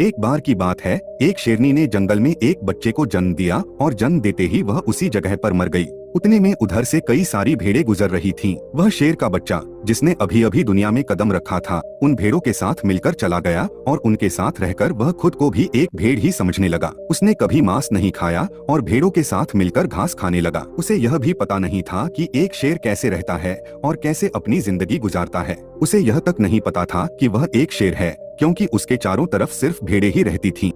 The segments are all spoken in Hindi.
एक बार की बात है, एक शेरनी ने जंगल में एक बच्चे को जन्म दिया और जन्म देते ही वह उसी जगह पर मर गई। उतने में उधर से कई सारी भेड़ें गुजर रही थीं। वह शेर का बच्चा, जिसने अभी अभी दुनिया में कदम रखा था, उन भेड़ों के साथ मिलकर चला गया और उनके साथ रहकर वह खुद को भी एक भेड़ ही समझने लगा। उसने कभी मांस नहीं खाया और भेड़ों के साथ मिलकर घास खाने लगा। उसे यह भी पता नहीं था कि एक शेर कैसे रहता है और कैसे अपनी जिंदगी गुजारता है। उसे यह तक नहीं पता था कि वह एक शेर है, क्योंकि उसके चारों तरफ सिर्फ भेड़ें ही रहती थीं।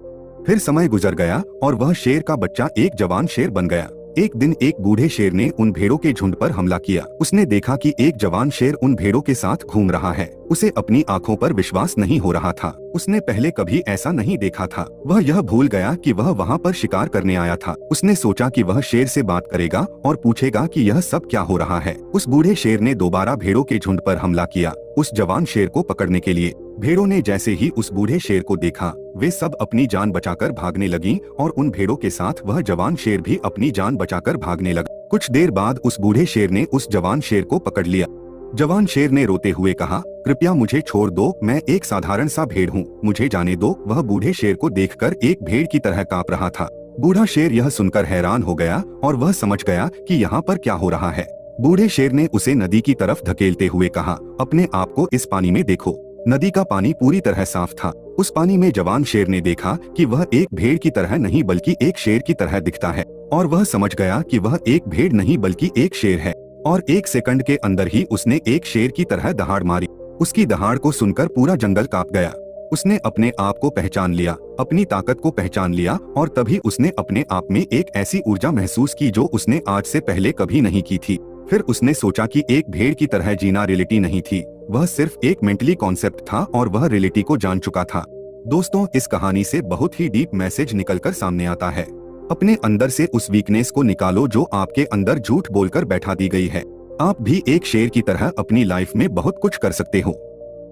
फिर समय गुजर गया और वह शेर का बच्चा एक जवान शेर बन गया। एक दिन एक बूढ़े शेर ने उन भेड़ों के झुंड पर हमला किया। उसने देखा कि एक जवान शेर उन भेड़ों के साथ घूम रहा है। उसे अपनी आंखों पर विश्वास नहीं हो रहा था। उसने पहले कभी ऐसा नहीं देखा था। वह यह भूल गया कि वह वहाँ पर शिकार करने आया था। उसने सोचा कि वह शेर से बात करेगा और पूछेगा कि यह सब क्या हो रहा है। उस बूढ़े शेर ने दोबारा भेड़ों के झुंड पर हमला किया, उस जवान शेर को पकड़ने के लिए। भेड़ों ने जैसे ही उस बूढ़े शेर को देखा, वे सब अपनी जान बचाकर भागने लगी और उन भेड़ों के साथ वह जवान शेर भी अपनी जान बचाकर भागने लगा। कुछ देर बाद उस बूढ़े शेर ने उस जवान शेर को पकड़ लिया। जवान शेर ने रोते हुए कहा, कृपया मुझे छोड़ दो, मैं एक साधारण सा भेड़ हूँ, मुझे जाने दो। वह बूढ़े शेर को देखकर एक भेड़ की तरह कांप रहा था। बूढ़ा शेर यह सुनकर हैरान हो गया और वह समझ गया कि यहाँ पर क्या हो रहा है। बूढ़े शेर ने उसे नदी की तरफ धकेलते हुए कहा, अपने आप को इस पानी में देखो। नदी का पानी पूरी तरह साफ था। उस पानी में जवान शेर ने देखा कि वह एक भेड़ की तरह नहीं बल्कि एक शेर की तरह दिखता है, और वह समझ गया कि वह एक भेड़ नहीं बल्कि एक शेर है। और एक सेकंड के अंदर ही उसने एक शेर की तरह दहाड़ मारी। उसकी दहाड़ को सुनकर पूरा जंगल कांप गया। उसने अपने आप को पहचान लिया, अपनी ताकत को पहचान लिया, और तभी उसने अपने आप में एक ऐसी ऊर्जा महसूस की जो उसने आज से पहले कभी नहीं की थी। फिर उसने सोचा कि एक भेड़ की तरह जीना रियलिटी नहीं थी, वह सिर्फ एक मेंटली कॉन्सेप्ट था और वह रियलिटी को जान चुका था। दोस्तों, इस कहानी से बहुत ही डीप मैसेज निकलकर सामने आता है। अपने अंदर से उस वीकनेस को निकालो जो आपके अंदर झूठ बोलकर बैठा दी गई है। आप भी एक शेर की तरह अपनी लाइफ में बहुत कुछ कर सकते हो।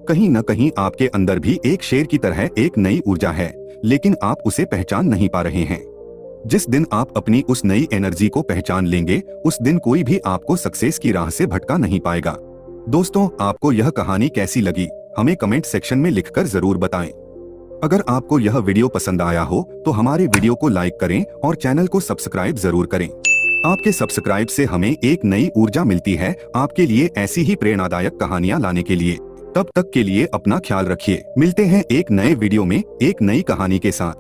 कहीं न कहीं आपके अंदर भी एक शेर की तरह एक नई ऊर्जा है, लेकिन आप उसे पहचान नहीं पा रहे हैं। जिस दिन आप अपनी उस नई एनर्जी को पहचान लेंगे, उस दिन कोई भी आपको सक्सेस की राह से भटका नहीं पाएगा। दोस्तों, आपको यह कहानी कैसी लगी, हमें कमेंट सेक्शन में लिखकर जरूर बताएं। अगर आपको यह वीडियो पसंद आया हो तो हमारे वीडियो को लाइक करें और चैनल को सब्सक्राइब जरूर करें। आपके सब्सक्राइब से हमें एक नई ऊर्जा मिलती है आपके लिए ऐसी ही प्रेरणादायक कहानियां लाने के लिए। तब तक के लिए अपना ख्याल रखिए। मिलते हैं एक नए वीडियो में एक नई कहानी के साथ।